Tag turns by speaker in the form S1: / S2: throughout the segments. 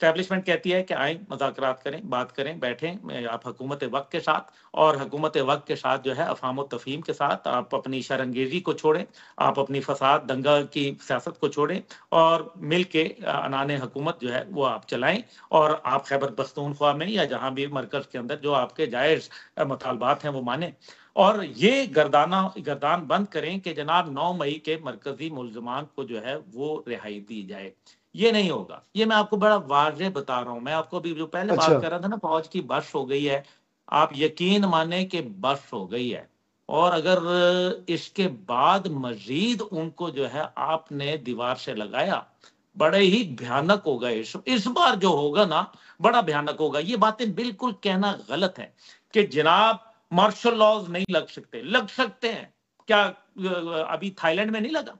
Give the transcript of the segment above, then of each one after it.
S1: Establishment कहती है कि आए मुज़ाकरात करें, बात करें, बैठें आप हुकूमत वक्त के साथ, और हुकूमत वक्त के साथ जो है अफ़ाम व तफ़हीम के साथ आप अपनी शरंगेज़ी को छोड़ें, आप अपनी फसाद दंगा की सियासत को छोड़ें और मिल के अनाने हुकूमत जो है वो आप चलाएं, और आप खैबर पख्तूनख्वा में या जहाँ भी मरकज़ के अंदर जो आपके जायज़ मुतालबात हैं वो मानें। और ये गर्दान बंद करें कि जनाब 9 मई के मरकज़ी मुल्ज़िमान को जो है वो रिहाई दी जाए। ये नहीं होगा। ये मैं आपको बड़ा वाज़ेह बता रहा हूँ। मैं आपको अभी जो पहले
S2: अच्छा।
S1: बात कर रहा था ना, फ़ौज की बस हो गई है। आप यकीन माने कि बस हो गई है। और अगर इसके बाद मज़ीद उनको जो है आपने दीवार से लगाया, बड़े ही भयानक होगा। इस बार जो होगा ना, बड़ा भयानक होगा। ये बातें बिल्कुल कहना गलत है कि जनाब मार्शल लॉज नहीं लग सकते हैं। क्या अभी थाईलैंड में नहीं लगा?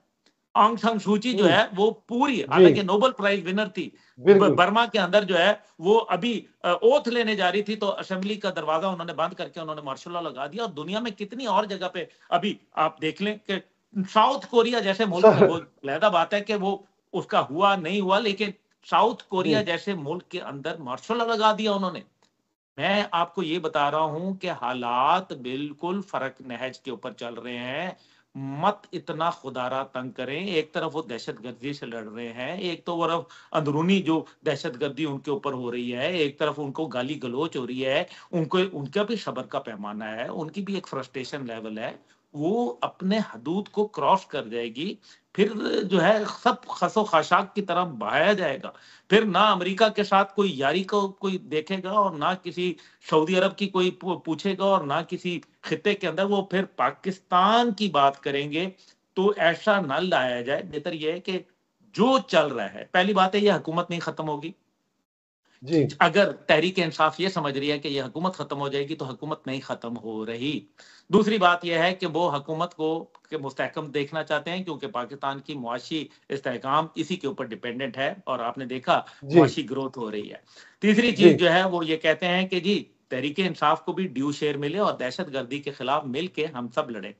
S1: आंग सान सूची जो है वो पूरी,
S2: जी,
S1: हालांकि नोबेल प्राइज विनर थी,
S2: बिल्कुल।
S1: बर्मा के अंदर जो है वो अभी ओथ लेने जा रही थी, तो असेंबली का दरवाजा उन्होंने बंद करके उन्होंने मार्शल लॉ लगा दिया। और दुनिया में कितनी और जगह पे अभी आप देख लें कि साउथ कोरिया जैसे मुल्क में, वो लहदा बात है कि वो उसका हुआ नहीं हुआ, लेकिन साउथ कोरिया
S2: जी,
S1: जैसे मुल्क के अंदर मार्शल लॉ लगा दिया उन्होंने। मैं आपको ये बता रहा हूं कि हालात बिल्कुल फर्क नहज के ऊपर चल रहे हैं। मत इतना खुदारा तंग करें। एक तरफ वो दहशतगर्दी से लड़ रहे हैं, एक तो तरफ अंदरूनी जो दहशतगर्दी उनके ऊपर हो रही है, एक तरफ उनको गाली गलोच हो रही है, उनको उनका भी सब्र का पैमाना है, उनकी भी एक फ्रस्ट्रेशन लेवल है। वो अपने हदूद को क्रॉस कर जाएगी, फिर जो है सब खसो खाशाक की तरफ बहाया जाएगा। फिर ना अमेरिका के साथ कोई यारी को कोई देखेगा, और ना किसी सऊदी अरब की कोई पूछेगा, और ना किसी खिते के अंदर वो फिर पाकिस्तान की बात करेंगे। तो ऐसा न लाया जाए। बेहतर यह है कि जो चल रहा है, पहली बात है ये हुकूमत नहीं खत्म होगी।
S2: जी,
S1: अगर तहरीक इंसाफ ये समझ रही है कि ये हुकूमत खत्म हो जाएगी, तो हुकूमत नहीं खत्म हो रही। दूसरी बात यह है कि वो हुकूमत को के मुस्तहकम देखना चाहते हैं, क्योंकि पाकिस्तान की मुआशी इस्तेहकाम इसी के ऊपर डिपेंडेंट है, और आपने देखा
S2: जी,
S1: मुआशी ग्रोथ हो रही है। तीसरी
S2: जी,
S1: चीज जो है वो ये कहते हैं कि जी तहरीक इंसाफ को भी ड्यू शेयर मिले और दहशत गर्दी के खिलाफ मिल के हम सब लड़े।